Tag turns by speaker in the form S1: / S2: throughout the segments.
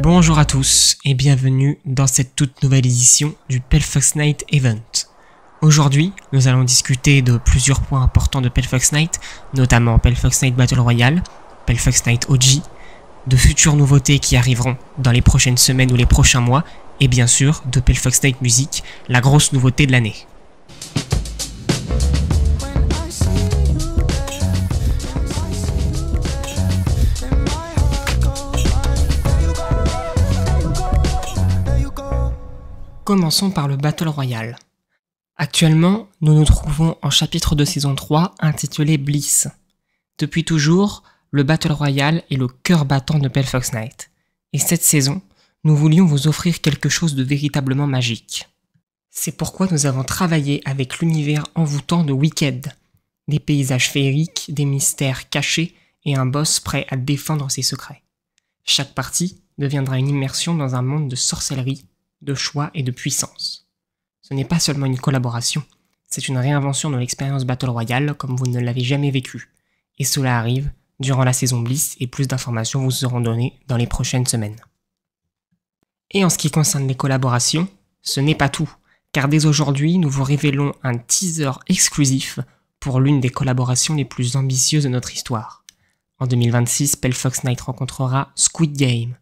S1: Bonjour à tous et bienvenue dans cette toute nouvelle édition du Pelfox Night Event. Aujourd'hui, nous allons discuter de plusieurs points importants de Pelfox Night, notamment Pelfox Night Battle Royale, Pelfox Night OG, de futures nouveautés qui arriveront dans les prochaines semaines ou les prochains mois, et bien sûr de Pelfox Night Music, la grosse nouveauté de l'année. Commençons par le Battle Royale. Actuellement, nous nous trouvons en chapitre de saison 3 intitulé Bliss. Depuis toujours, le Battle Royale est le cœur battant de Pelfox Night. Et cette saison, nous voulions vous offrir quelque chose de véritablement magique. C'est pourquoi nous avons travaillé avec l'univers envoûtant de Wicked. Des paysages féeriques, des mystères cachés et un boss prêt à défendre ses secrets. Chaque partie deviendra une immersion dans un monde de sorcellerie, de choix et de puissance. Ce n'est pas seulement une collaboration, c'est une réinvention de l'expérience Battle Royale comme vous ne l'avez jamais vécue. Et cela arrive durant la saison Bliss et plus d'informations vous seront données dans les prochaines semaines. Et en ce qui concerne les collaborations, ce n'est pas tout, car dès aujourd'hui nous vous révélons un teaser exclusif pour l'une des collaborations les plus ambitieuses de notre histoire. En 2026, Pelfox Night rencontrera Squid Game,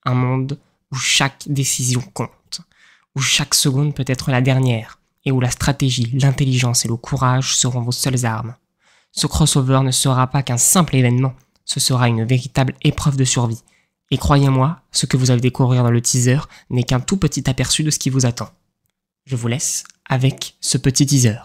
S1: un monde où chaque décision compte, où chaque seconde peut être la dernière, et où la stratégie, l'intelligence et le courage seront vos seules armes. Ce crossover ne sera pas qu'un simple événement, ce sera une véritable épreuve de survie. Et croyez-moi, ce que vous allez découvrir dans le teaser n'est qu'un tout petit aperçu de ce qui vous attend. Je vous laisse avec ce petit teaser.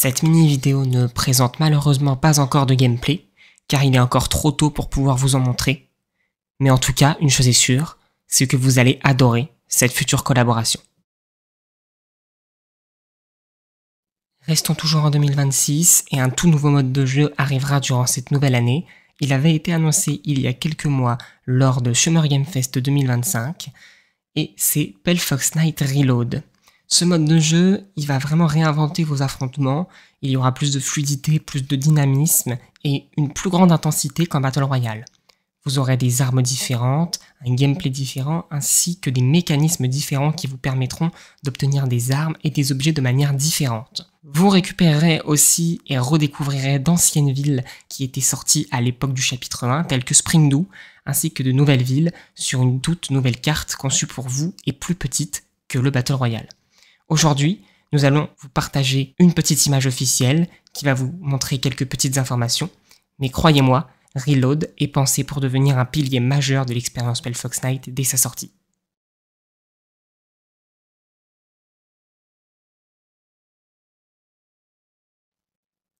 S1: Cette mini-vidéo ne présente malheureusement pas encore de gameplay, car il est encore trop tôt pour pouvoir vous en montrer. Mais en tout cas, une chose est sûre, c'est que vous allez adorer cette future collaboration. Restons toujours en 2026 et un tout nouveau mode de jeu arrivera durant cette nouvelle année. Il avait été annoncé il y a quelques mois lors de Summer Game Fest 2025 et c'est Pelfox Night Reload. Ce mode de jeu, il va vraiment réinventer vos affrontements, il y aura plus de fluidité, plus de dynamisme et une plus grande intensité qu'en Battle Royale. Vous aurez des armes différentes, un gameplay différent ainsi que des mécanismes différents qui vous permettront d'obtenir des armes et des objets de manière différente. Vous récupérerez aussi et redécouvrirez d'anciennes villes qui étaient sorties à l'époque du chapitre 1 telles que Springdew ainsi que de nouvelles villes sur une toute nouvelle carte conçue pour vous et plus petite que le Battle Royale. Aujourd'hui, nous allons vous partager une petite image officielle qui va vous montrer quelques petites informations, mais croyez-moi, Reload est pensé pour devenir un pilier majeur de l'expérience Pelfox Night dès sa sortie.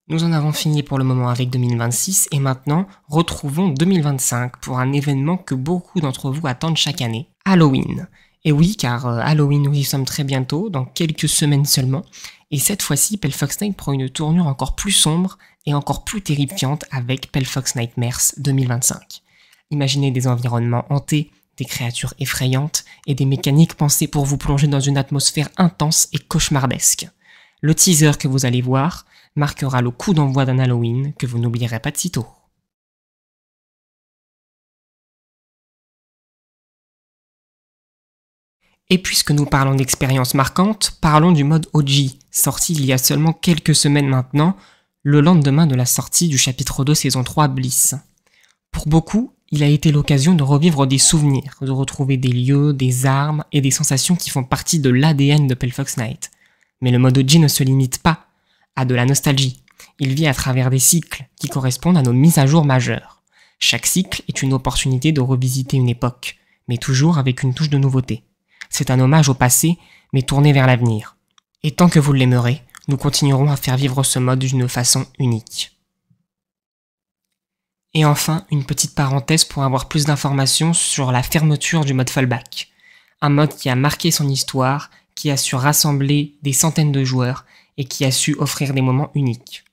S1: Nous en avons fini pour le moment avec 2026 et maintenant, retrouvons 2025 pour un événement que beaucoup d'entre vous attendent chaque année, Halloween. Et oui, car Halloween, nous y sommes très bientôt, dans quelques semaines seulement, et cette fois-ci, Pelfox Night prend une tournure encore plus sombre et encore plus terrifiante avec Pelfox Nightmares 2025. Imaginez des environnements hantés, des créatures effrayantes et des mécaniques pensées pour vous plonger dans une atmosphère intense et cauchemardesque. Le teaser que vous allez voir marquera le coup d'envoi d'un Halloween que vous n'oublierez pas de sitôt. Et puisque nous parlons d'expériences marquantes, parlons du mode OG, sorti il y a seulement quelques semaines maintenant, le lendemain de la sortie du chapitre 2 saison 3 Bliss. Pour beaucoup, il a été l'occasion de revivre des souvenirs, de retrouver des lieux, des armes et des sensations qui font partie de l'ADN de Pelfox Night. Mais le mode OG ne se limite pas à de la nostalgie, il vit à travers des cycles qui correspondent à nos mises à jour majeures. Chaque cycle est une opportunité de revisiter une époque, mais toujours avec une touche de nouveauté. C'est un hommage au passé, mais tourné vers l'avenir. Et tant que vous l'aimerez, nous continuerons à faire vivre ce mode d'une façon unique. Et enfin, une petite parenthèse pour avoir plus d'informations sur la fermeture du mode fallback. Un mode qui a marqué son histoire, qui a su rassembler des centaines de joueurs et qui a su offrir des moments uniques.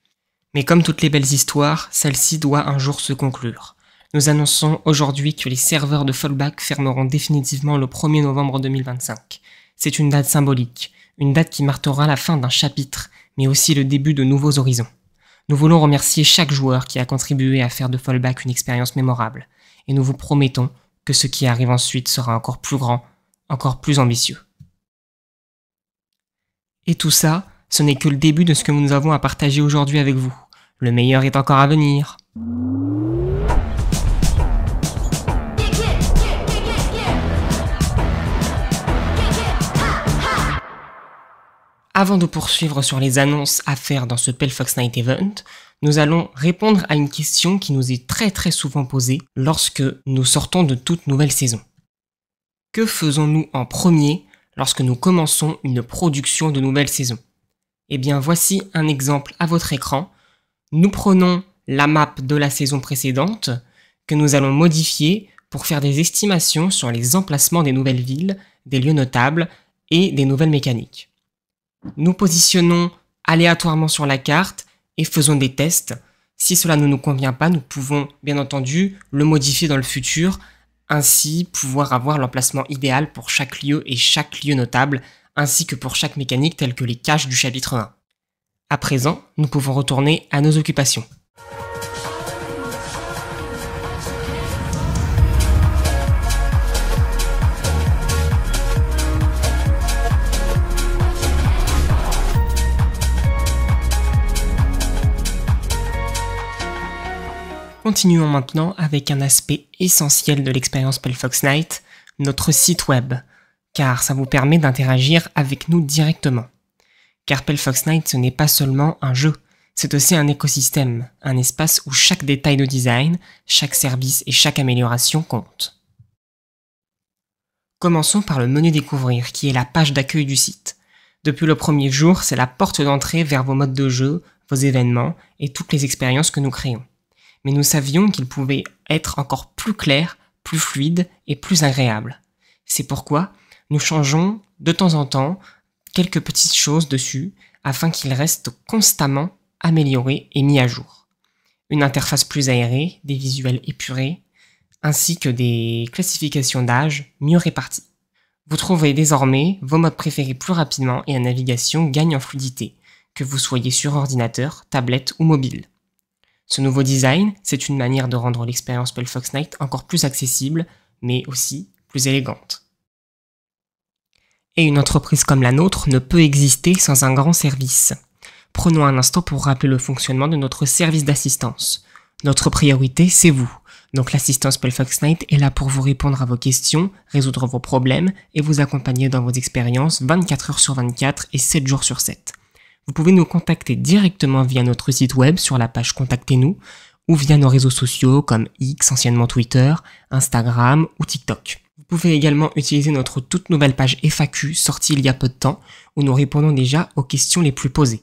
S1: Mais comme toutes les belles histoires, celle-ci doit un jour se conclure. Nous annonçons aujourd'hui que les serveurs de fallback fermeront définitivement le 1er novembre 2025. C'est une date symbolique, une date qui marquera la fin d'un chapitre, mais aussi le début de nouveaux horizons. Nous voulons remercier chaque joueur qui a contribué à faire de fallback une expérience mémorable, et nous vous promettons que ce qui arrive ensuite sera encore plus grand, encore plus ambitieux. Et tout ça, ce n'est que le début de ce que nous avons à partager aujourd'hui avec vous. Le meilleur est encore à venir. Avant de poursuivre sur les annonces à faire dans ce Pelfox Night Event, nous allons répondre à une question qui nous est très souvent posée lorsque nous sortons de toute nouvelle saison. Que faisons-nous en premier lorsque nous commençons une production de nouvelle saison? Eh bien voici un exemple à votre écran. Nous prenons la map de la saison précédente que nous allons modifier pour faire des estimations sur les emplacements des nouvelles villes, des lieux notables et des nouvelles mécaniques. Nous positionnons aléatoirement sur la carte et faisons des tests. Si cela ne nous convient pas, nous pouvons bien entendu le modifier dans le futur, ainsi pouvoir avoir l'emplacement idéal pour chaque lieu et chaque lieu notable, ainsi que pour chaque mécanique telle que les caches du chapitre 1. À présent, nous pouvons retourner à nos occupations. Continuons maintenant avec un aspect essentiel de l'expérience Pelfox Night, notre site web, car ça vous permet d'interagir avec nous directement. Car Pelfox Night, ce n'est pas seulement un jeu, c'est aussi un écosystème, un espace où chaque détail de design, chaque service et chaque amélioration compte. Commençons par le menu découvrir, qui est la page d'accueil du site. Depuis le premier jour, c'est la porte d'entrée vers vos modes de jeu, vos événements et toutes les expériences que nous créons. Mais nous savions qu'il pouvait être encore plus clair, plus fluide et plus agréable. C'est pourquoi nous changeons de temps en temps quelques petites choses dessus afin qu'il reste constamment amélioré et mis à jour. Une interface plus aérée, des visuels épurés, ainsi que des classifications d'âge mieux réparties. Vous trouverez désormais vos modes préférés plus rapidement et la navigation gagne en fluidité, que vous soyez sur ordinateur, tablette ou mobile. Ce nouveau design, c'est une manière de rendre l'expérience Pelfox Night encore plus accessible, mais aussi plus élégante. Et une entreprise comme la nôtre ne peut exister sans un grand service. Prenons un instant pour rappeler le fonctionnement de notre service d'assistance. Notre priorité, c'est vous. Donc l'assistance Pelfox Night est là pour vous répondre à vos questions, résoudre vos problèmes et vous accompagner dans vos expériences 24 heures sur 24 et 7 jours sur 7. Vous pouvez nous contacter directement via notre site web sur la page Contactez-nous ou via nos réseaux sociaux comme X, anciennement Twitter, Instagram ou TikTok. Vous pouvez également utiliser notre toute nouvelle page FAQ sortie il y a peu de temps où nous répondons déjà aux questions les plus posées.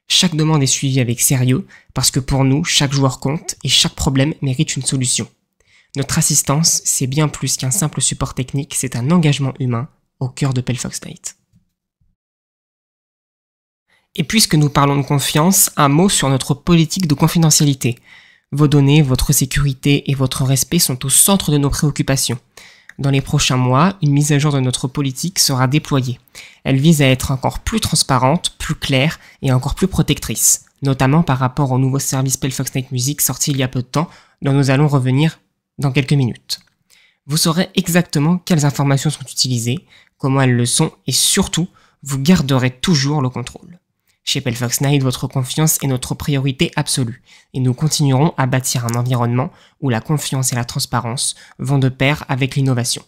S1: Chaque demande est suivie avec sérieux parce que pour nous, chaque joueur compte et chaque problème mérite une solution. Notre assistance, c'est bien plus qu'un simple support technique, c'est un engagement humain au cœur de Pelfox Night. Et puisque nous parlons de confiance, un mot sur notre politique de confidentialité. Vos données, votre sécurité et votre respect sont au centre de nos préoccupations. Dans les prochains mois, une mise à jour de notre politique sera déployée. Elle vise à être encore plus transparente, plus claire et encore plus protectrice, notamment par rapport au nouveau service Pelfox Night Music sorti il y a peu de temps, dont nous allons revenir dans quelques minutes. Vous saurez exactement quelles informations sont utilisées, comment elles le sont et surtout, vous garderez toujours le contrôle. Chez Pelfox Night, votre confiance est notre priorité absolue et nous continuerons à bâtir un environnement où la confiance et la transparence vont de pair avec l'innovation.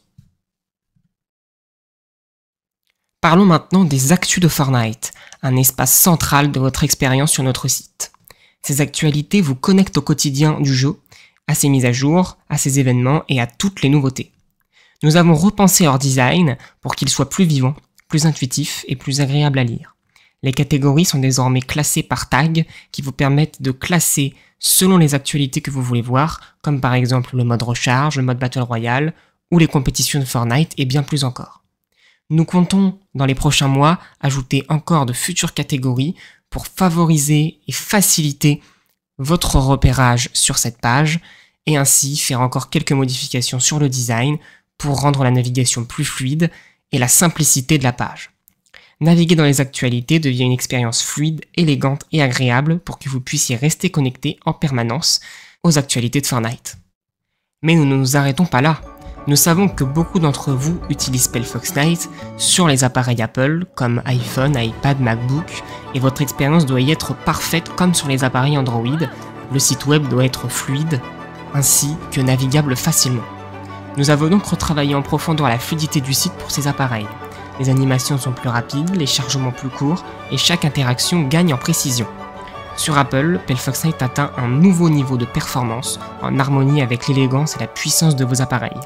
S1: Parlons maintenant des actus de Fortnite, un espace central de votre expérience sur notre site. Ces actualités vous connectent au quotidien du jeu, à ses mises à jour, à ses événements et à toutes les nouveautés. Nous avons repensé leur design pour qu'il soit plus vivant, plus intuitif et plus agréable à lire. Les catégories sont désormais classées par tag qui vous permettent de classer selon les actualités que vous voulez voir, comme par exemple le mode recharge, le mode Battle Royale, ou les compétitions de Fortnite et bien plus encore. Nous comptons, dans les prochains mois, ajouter encore de futures catégories pour favoriser et faciliter votre repérage sur cette page et ainsi faire encore quelques modifications sur le design pour rendre la navigation plus fluide et la simplicité de la page. Naviguer dans les actualités devient une expérience fluide, élégante et agréable pour que vous puissiez rester connecté en permanence aux actualités de Fortnite. Mais nous ne nous arrêtons pas là. Nous savons que beaucoup d'entre vous utilisent Pelfox Night sur les appareils Apple comme iPhone, iPad, MacBook et votre expérience doit y être parfaite comme sur les appareils Android. Le site web doit être fluide ainsi que navigable facilement. Nous avons donc retravaillé en profondeur la fluidité du site pour ces appareils. Les animations sont plus rapides, les chargements plus courts et chaque interaction gagne en précision. Sur Apple, Pelfox Night atteint un nouveau niveau de performance en harmonie avec l'élégance et la puissance de vos appareils.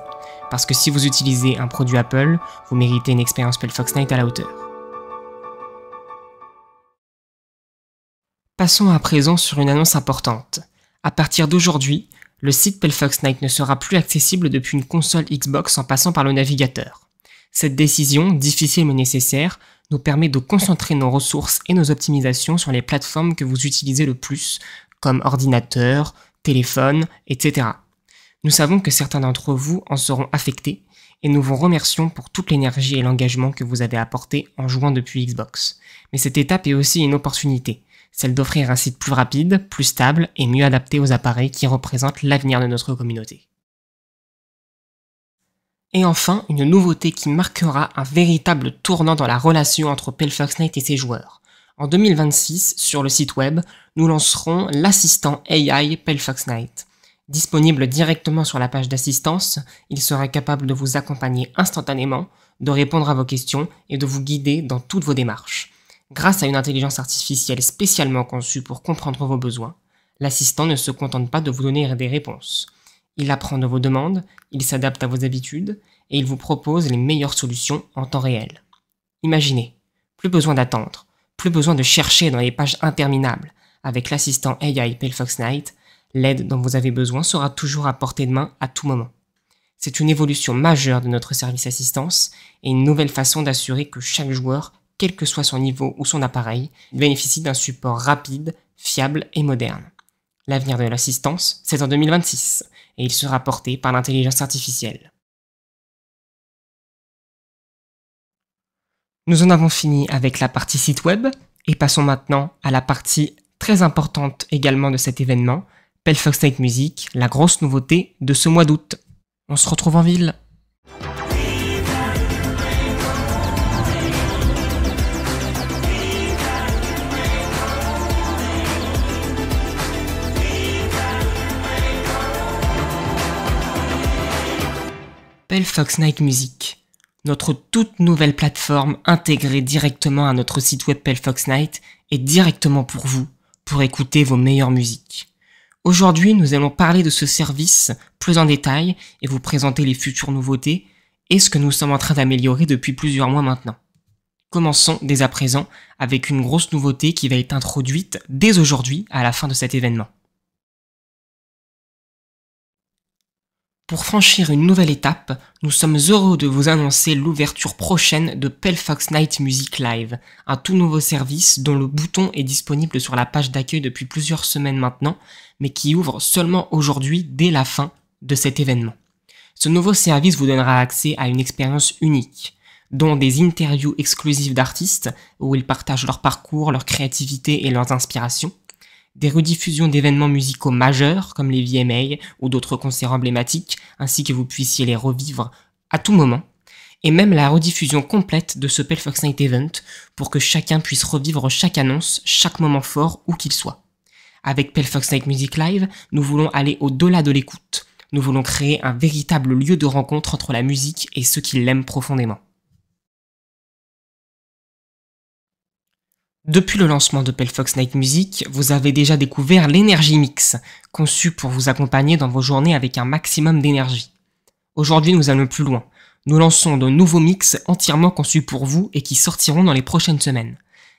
S1: Parce que si vous utilisez un produit Apple, vous méritez une expérience Pelfox Night à la hauteur. Passons à présent sur une annonce importante. À partir d'aujourd'hui, le site Pelfox Night ne sera plus accessible depuis une console Xbox en passant par le navigateur. Cette décision, difficile mais nécessaire, nous permet de concentrer nos ressources et nos optimisations sur les plateformes que vous utilisez le plus, comme ordinateur, téléphone, etc. Nous savons que certains d'entre vous en seront affectés et nous vous remercions pour toute l'énergie et l'engagement que vous avez apporté en jouant depuis Xbox. Mais cette étape est aussi une opportunité, celle d'offrir un site plus rapide, plus stable et mieux adapté aux appareils qui représentent l'avenir de notre communauté. Et enfin, une nouveauté qui marquera un véritable tournant dans la relation entre Pelfox Night et ses joueurs. En 2026, sur le site web, nous lancerons l'assistant AI Pelfox Night. Disponible directement sur la page d'assistance, il sera capable de vous accompagner instantanément, de répondre à vos questions et de vous guider dans toutes vos démarches. Grâce à une intelligence artificielle spécialement conçue pour comprendre vos besoins, l'assistant ne se contente pas de vous donner des réponses. Il apprend de vos demandes, il s'adapte à vos habitudes et il vous propose les meilleures solutions en temps réel. Imaginez, plus besoin d'attendre, plus besoin de chercher dans les pages interminables. Avec l'assistant AI Pelfox Night, l'aide dont vous avez besoin sera toujours à portée de main à tout moment. C'est une évolution majeure de notre service assistance et une nouvelle façon d'assurer que chaque joueur, quel que soit son niveau ou son appareil, bénéficie d'un support rapide, fiable et moderne. L'avenir de l'assistance, c'est en 2026 et il sera porté par l'intelligence artificielle. Nous en avons fini avec la partie site web et passons maintenant à la partie très importante également de cet événement, Pelfox Night Music, la grosse nouveauté de ce mois d'août. On se retrouve en ville. Pelfox Night Music, notre toute nouvelle plateforme intégrée directement à notre site web Pelfox Night et directement pour vous, pour écouter vos meilleures musiques. Aujourd'hui, nous allons parler de ce service plus en détail et vous présenter les futures nouveautés et ce que nous sommes en train d'améliorer depuis plusieurs mois maintenant. Commençons dès à présent avec une grosse nouveauté qui va être introduite dès aujourd'hui à la fin de cet événement. Pour franchir une nouvelle étape, nous sommes heureux de vous annoncer l'ouverture prochaine de Pelfox Night Music Live, un tout nouveau service dont le bouton est disponible sur la page d'accueil depuis plusieurs semaines maintenant, mais qui ouvre seulement aujourd'hui dès la fin de cet événement. Ce nouveau service vous donnera accès à une expérience unique, dont des interviews exclusives d'artistes où ils partagent leur parcours, leur créativité et leurs inspirations, des rediffusions d'événements musicaux majeurs comme les VMA ou d'autres concerts emblématiques, ainsi que vous puissiez les revivre à tout moment, et même la rediffusion complète de ce Pelfox Night Event pour que chacun puisse revivre chaque annonce, chaque moment fort où qu'il soit. Avec Pelfox Night Music Live, nous voulons aller au-delà de l'écoute. Nous voulons créer un véritable lieu de rencontre entre la musique et ceux qui l'aiment profondément. Depuis le lancement de Pelfox Night Music, vous avez déjà découvert l'Energy Mix, conçu pour vous accompagner dans vos journées avec un maximum d'énergie. Aujourd'hui, nous allons plus loin. Nous lançons de nouveaux mix entièrement conçus pour vous et qui sortiront dans les prochaines semaines.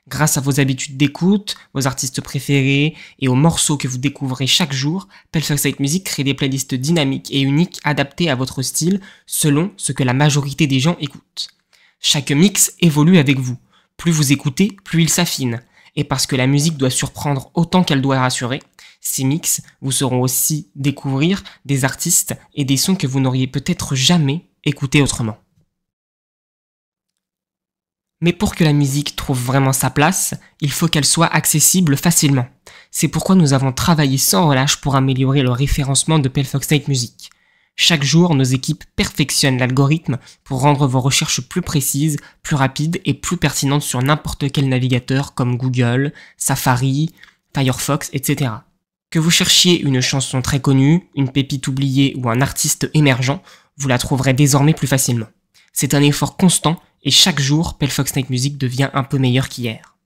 S1: Grâce à vos habitudes d'écoute, vos artistes préférés et aux morceaux que vous découvrez chaque jour, Pelfast Night Music crée des playlists dynamiques et uniques adaptées à votre style selon ce que la majorité des gens écoutent. Chaque mix évolue avec vous. Plus vous écoutez, plus il s'affine. Et parce que la musique doit surprendre autant qu'elle doit rassurer, ces mix vous feront aussi découvrir des artistes et des sons que vous n'auriez peut-être jamais écoutés autrement. Mais pour que la musique trouve vraiment sa place, il faut qu'elle soit accessible facilement. C'est pourquoi nous avons travaillé sans relâche pour améliorer le référencement de Pelfast Night Music. Chaque jour, nos équipes perfectionnent l'algorithme pour rendre vos recherches plus précises, plus rapides et plus pertinentes sur n'importe quel navigateur comme Google, Safari, Firefox, etc. Que vous cherchiez une chanson très connue, une pépite oubliée ou un artiste émergent, vous la trouverez désormais plus facilement. C'est un effort constant et chaque jour, Pelfast Night Music devient un peu meilleur qu'hier.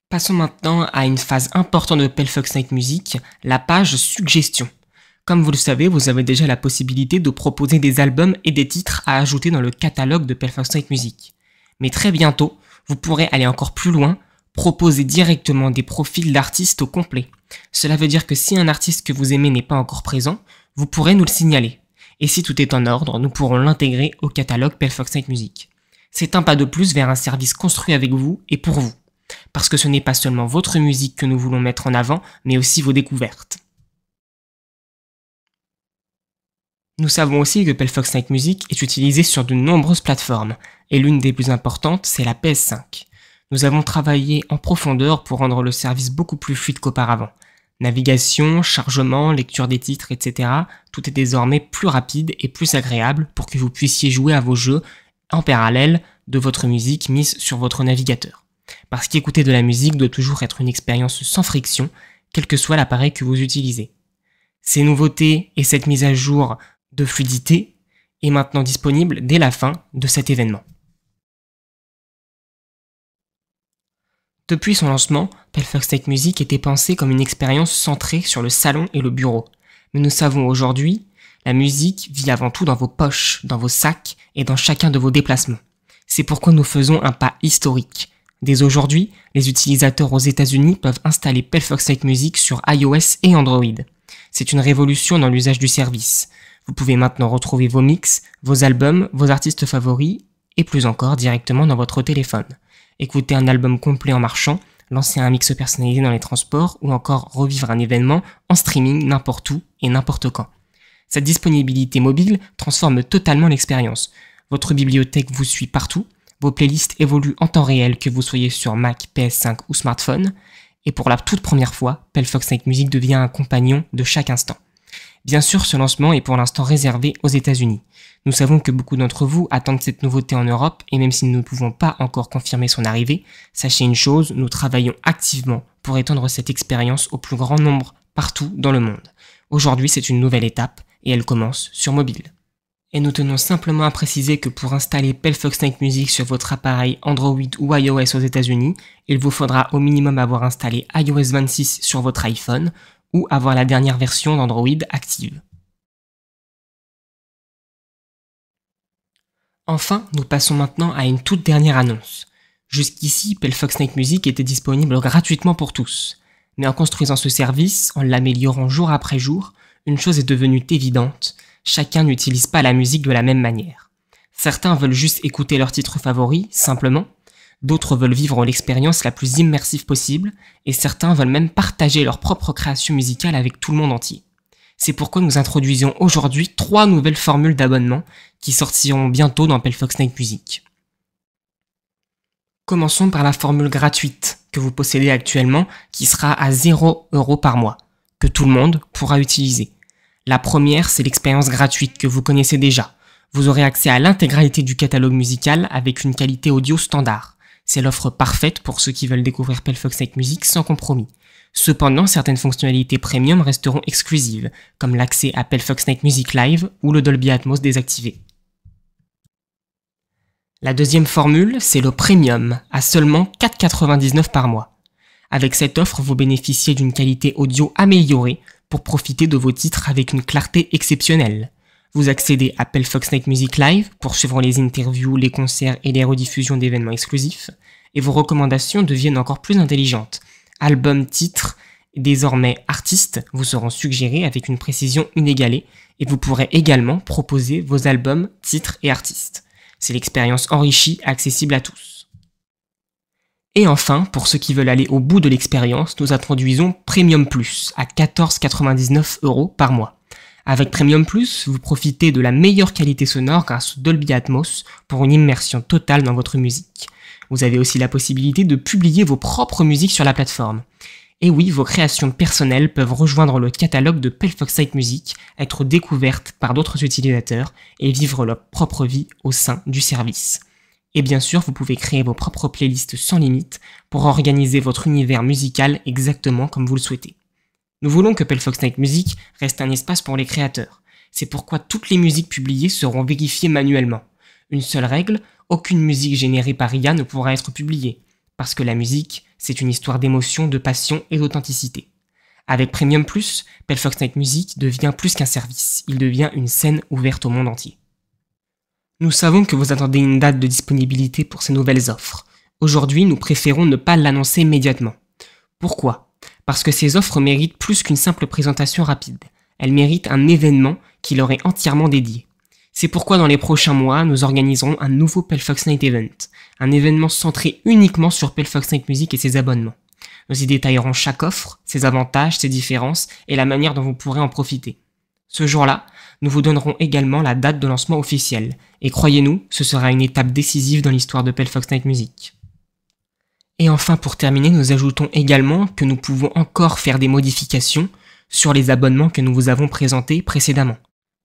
S1: Passons maintenant à une phase importante de Pelfast Night Music, la page suggestion. Comme vous le savez, vous avez déjà la possibilité de proposer des albums et des titres à ajouter dans le catalogue de Pelfast Night Music. Mais très bientôt, vous pourrez aller encore plus loin, proposer directement des profils d'artistes au complet. Cela veut dire que si un artiste que vous aimez n'est pas encore présent, vous pourrez nous le signaler. Et si tout est en ordre, nous pourrons l'intégrer au catalogue Pelfast Night Music. C'est un pas de plus vers un service construit avec vous et pour vous. Parce que ce n'est pas seulement votre musique que nous voulons mettre en avant, mais aussi vos découvertes. Nous savons aussi que Pelfast Night Music est utilisé sur de nombreuses plateformes, et l'une des plus importantes, c'est la PS5. Nous avons travaillé en profondeur pour rendre le service beaucoup plus fluide qu'auparavant. Navigation, chargement, lecture des titres, etc. Tout est désormais plus rapide et plus agréable pour que vous puissiez jouer à vos jeux en parallèle de votre musique mise sur votre navigateur. Parce qu'écouter de la musique doit toujours être une expérience sans friction, quel que soit l'appareil que vous utilisez. Ces nouveautés et cette mise à jour de fluidité est maintenant disponible dès la fin de cet événement. Depuis son lancement, Pelfast Night Music était pensé comme une expérience centrée sur le salon et le bureau. Mais nous savons aujourd'hui, la musique vit avant tout dans vos poches, dans vos sacs et dans chacun de vos déplacements. C'est pourquoi nous faisons un pas historique. Dès aujourd'hui, les utilisateurs aux États-Unis peuvent installer Pelfast Night Music sur iOS et Android. C'est une révolution dans l'usage du service. Vous pouvez maintenant retrouver vos mix, vos albums, vos artistes favoris et plus encore directement dans votre téléphone. Écouter un album complet en marchant, lancer un mix personnalisé dans les transports ou encore revivre un événement en streaming n'importe où et n'importe quand. Cette disponibilité mobile transforme totalement l'expérience. Votre bibliothèque vous suit partout, vos playlists évoluent en temps réel que vous soyez sur Mac, PS5 ou smartphone, et pour la toute première fois, Pelfast Night Music devient un compagnon de chaque instant. Bien sûr, ce lancement est pour l'instant réservé aux États-Unis. Nous savons que beaucoup d'entre vous attendent cette nouveauté en Europe et même si nous ne pouvons pas encore confirmer son arrivée, sachez une chose, nous travaillons activement pour étendre cette expérience au plus grand nombre partout dans le monde. Aujourd'hui, c'est une nouvelle étape et elle commence sur mobile. Et nous tenons simplement à préciser que pour installer Pelfast Night Music sur votre appareil Android ou iOS aux États-Unis, il vous faudra au minimum avoir installé iOS 26 sur votre iPhone ou avoir la dernière version d'Android active. Enfin, nous passons maintenant à une toute dernière annonce. Jusqu'ici, Pelfast Night Music était disponible gratuitement pour tous. Mais en construisant ce service, en l'améliorant jour après jour, une chose est devenue évidente, chacun n'utilise pas la musique de la même manière. Certains veulent juste écouter leur titre favori, simplement, d'autres veulent vivre l'expérience la plus immersive possible, et certains veulent même partager leur propre création musicale avec tout le monde entier. C'est pourquoi nous introduisons aujourd'hui 3 nouvelles formules d'abonnement qui sortiront bientôt dans Pelfast Night Music. Commençons par la formule gratuite que vous possédez actuellement qui sera à 0 € par mois, que tout le monde pourra utiliser. La première, c'est l'expérience gratuite que vous connaissez déjà. Vous aurez accès à l'intégralité du catalogue musical avec une qualité audio standard. C'est l'offre parfaite pour ceux qui veulent découvrir Pelfast Night Music sans compromis. Cependant, certaines fonctionnalités premium resteront exclusives, comme l'accès à Pelfast Night Music Live ou le Dolby Atmos désactivé. La deuxième formule, c'est le premium, à seulement 4,99 € par mois. Avec cette offre, vous bénéficiez d'une qualité audio améliorée pour profiter de vos titres avec une clarté exceptionnelle. Vous accédez à Pelfox Night Music Live pour suivre les interviews, les concerts et les rediffusions d'événements exclusifs, et vos recommandations deviennent encore plus intelligentes. Albums, titres, désormais artistes vous seront suggérés avec une précision inégalée, et vous pourrez également proposer vos albums, titres et artistes. C'est l'expérience enrichie, accessible à tous. Et enfin, pour ceux qui veulent aller au bout de l'expérience, nous introduisons Premium Plus à 14,99 € par mois. Avec Premium Plus, vous profitez de la meilleure qualité sonore grâce au Dolby Atmos pour une immersion totale dans votre musique. Vous avez aussi la possibilité de publier vos propres musiques sur la plateforme. Et oui, vos créations personnelles peuvent rejoindre le catalogue de Pelfox Night Music, être découvertes par d'autres utilisateurs et vivre leur propre vie au sein du service. Et bien sûr, vous pouvez créer vos propres playlists sans limite pour organiser votre univers musical exactement comme vous le souhaitez. Nous voulons que Pelfox Night Music reste un espace pour les créateurs. C'est pourquoi toutes les musiques publiées seront vérifiées manuellement. Une seule règle, aucune musique générée par IA ne pourra être publiée. Parce que la musique, c'est une histoire d'émotion, de passion et d'authenticité. Avec Premium Plus, Pelfox Night Music devient plus qu'un service. Il devient une scène ouverte au monde entier. Nous savons que vous attendez une date de disponibilité pour ces nouvelles offres. Aujourd'hui, nous préférons ne pas l'annoncer immédiatement. Pourquoi ? Parce que ces offres méritent plus qu'une simple présentation rapide. Elles méritent un événement qui leur est entièrement dédié. C'est pourquoi dans les prochains mois, nous organiserons un nouveau Pelfox Night Event, un événement centré uniquement sur Pelfox Night Music et ses abonnements. Nous y détaillerons chaque offre, ses avantages, ses différences et la manière dont vous pourrez en profiter. Ce jour-là, nous vous donnerons également la date de lancement officielle, et croyez-nous, ce sera une étape décisive dans l'histoire de Pelfox Night Music. Et enfin, pour terminer, nous ajoutons également que nous pouvons encore faire des modifications sur les abonnements que nous vous avons présentés précédemment.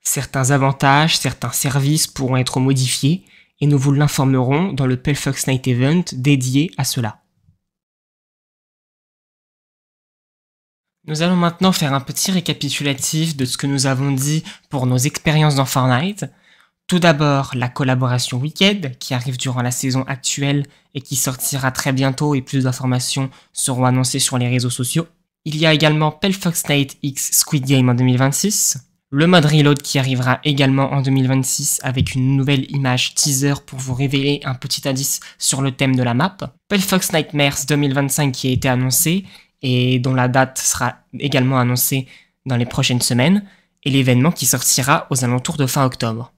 S1: Certains avantages, certains services pourront être modifiés et nous vous l'informerons dans le Pelfox Night Event dédié à cela. Nous allons maintenant faire un petit récapitulatif de ce que nous avons dit pour nos expériences dans Fortnite. Tout d'abord, la collaboration Wicked, qui arrive durant la saison actuelle et qui sortira très bientôt et plus d'informations seront annoncées sur les réseaux sociaux. Il y a également Pelfox Night X Squid Game en 2026. Le mode Reload qui arrivera également en 2026 avec une nouvelle image teaser pour vous révéler un petit indice sur le thème de la map. Pelfox Nightmares 2025 qui a été annoncé et dont la date sera également annoncée dans les prochaines semaines. Et l'événement qui sortira aux alentours de fin octobre.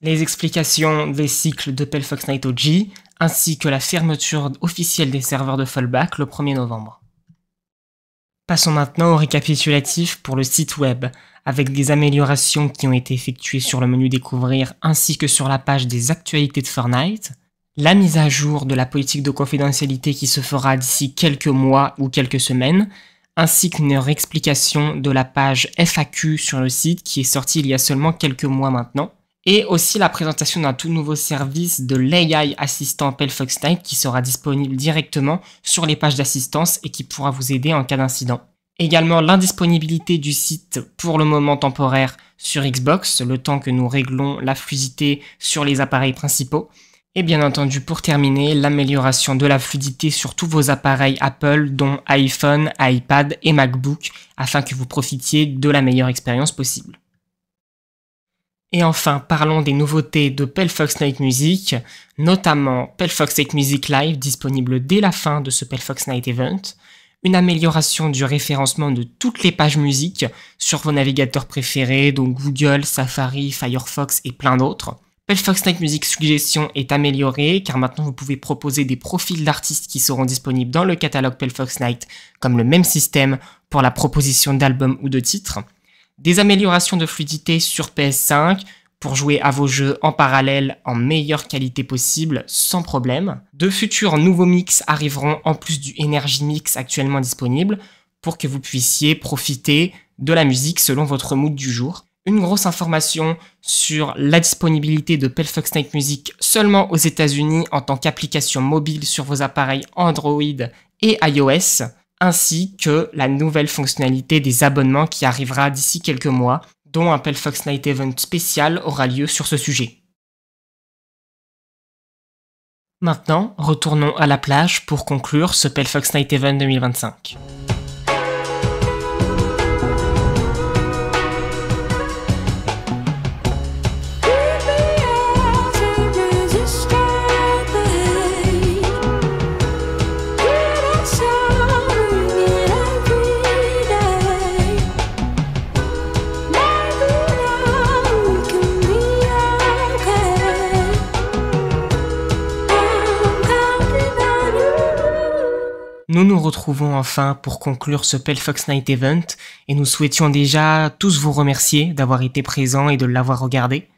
S1: Les explications des cycles de Pelfox Night OG, ainsi que la fermeture officielle des serveurs de Fallback le 1er novembre. Passons maintenant au récapitulatif pour le site web, avec des améliorations qui ont été effectuées sur le menu Découvrir ainsi que sur la page des actualités de Fortnite, la mise à jour de la politique de confidentialité qui se fera d'ici quelques mois ou quelques semaines, ainsi qu'une réexplication de la page FAQ sur le site qui est sortie il y a seulement quelques mois maintenant, et aussi la présentation d'un tout nouveau service de l'AI assistant Pelfox Night qui sera disponible directement sur les pages d'assistance et qui pourra vous aider en cas d'incident. Également l'indisponibilité du site pour le moment temporaire sur Xbox, le temps que nous réglons la fluidité sur les appareils principaux. Et bien entendu, pour terminer, l'amélioration de la fluidité sur tous vos appareils Apple, dont iPhone, iPad et MacBook, afin que vous profitiez de la meilleure expérience possible. Et enfin, parlons des nouveautés de Pelfox Night Music, notamment Pelfox Night Music Live, disponible dès la fin de ce Pelfox Night Event, une amélioration du référencement de toutes les pages musique sur vos navigateurs préférés, donc Google, Safari, Firefox et plein d'autres. Pelfox Night Music Suggestion est amélioré car maintenant vous pouvez proposer des profils d'artistes qui seront disponibles dans le catalogue Pelfox Night, comme le même système pour la proposition d'albums ou de titres. Des améliorations de fluidité sur PS5 pour jouer à vos jeux en parallèle en meilleure qualité possible sans problème. De futurs nouveaux mix arriveront en plus du Energy Mix actuellement disponible pour que vous puissiez profiter de la musique selon votre mood du jour. Une grosse information sur la disponibilité de Pelfox Night Music seulement aux États-Unis en tant qu'application mobile sur vos appareils Android et iOS, ainsi que la nouvelle fonctionnalité des abonnements qui arrivera d'ici quelques mois, dont un Pelfox Night Event spécial aura lieu sur ce sujet. Maintenant, retournons à la plage pour conclure ce Pelfox Night Event 2025. nous retrouvons enfin pour conclure ce Pale-Fox Night Event et nous souhaitions déjà tous vous remercier d'avoir été présents et de l'avoir regardé.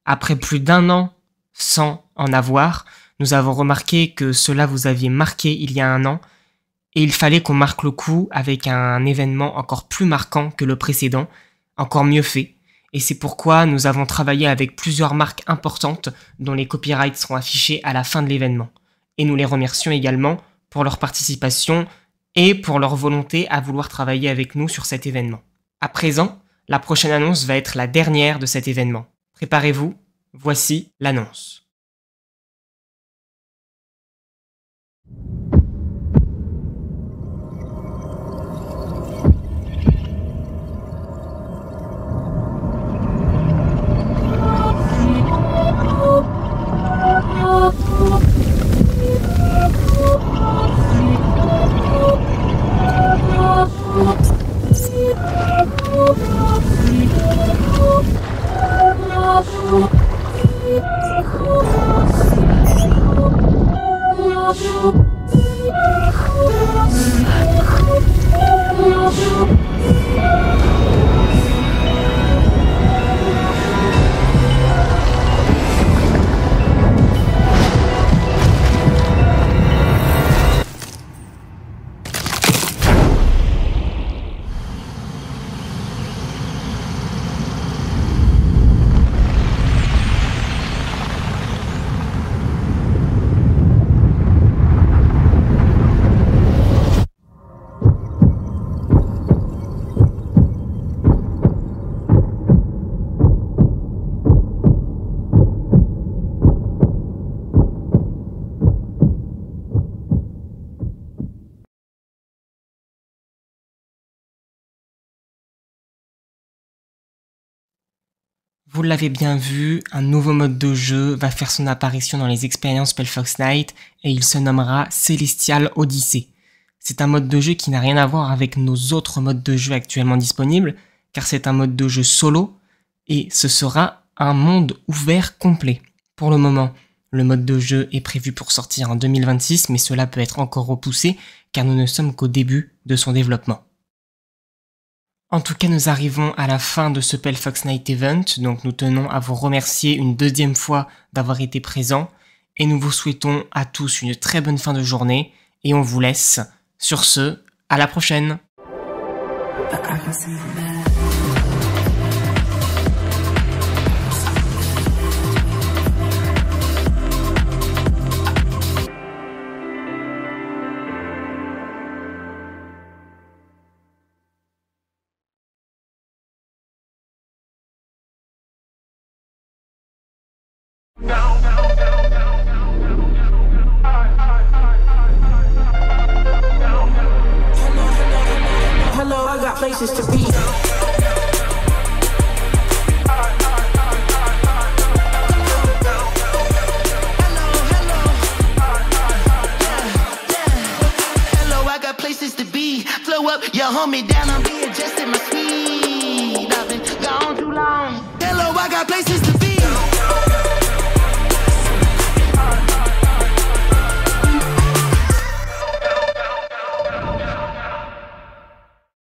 S1: Après plus d'1 an sans en avoir, nous avons remarqué que cela vous aviez marqué il y a 1 an et il fallait qu'on marque le coup avec un événement encore plus marquant que le précédent, encore mieux fait. Et c'est pourquoi nous avons travaillé avec plusieurs marques importantes dont les copyrights seront affichés à la fin de l'événement. Et nous les remercions également pour leur participation et pour leur volonté à vouloir travailler avec nous sur cet événement. À présent, la prochaine annonce va être la dernière de cet événement. Préparez-vous, voici l'annonce. Vous l'avez bien vu, un nouveau mode de jeu va faire son apparition dans les expériences Pale-Fox Night et il se nommera Celestial Odyssey. C'est un mode de jeu qui n'a rien à voir avec nos autres modes de jeu actuellement disponibles, car c'est un mode de jeu solo et ce sera un monde ouvert complet. Pour le moment, le mode de jeu est prévu pour sortir en 2026, mais cela peut être encore repoussé car nous ne sommes qu'au début de son développement. En tout cas, nous arrivons à la fin de ce Pale-Fox Night Event, donc nous tenons à vous remercier une deuxième fois d'avoir été présents, et nous vous souhaitons à tous une très bonne fin de journée, et on vous laisse. Sur ce, à la prochaine!
S2: Hello, I got places to be. Hello, I got places to be. Flow up, you hold me down, I'm being just in my speed. I've been gone too long. Hello, I got places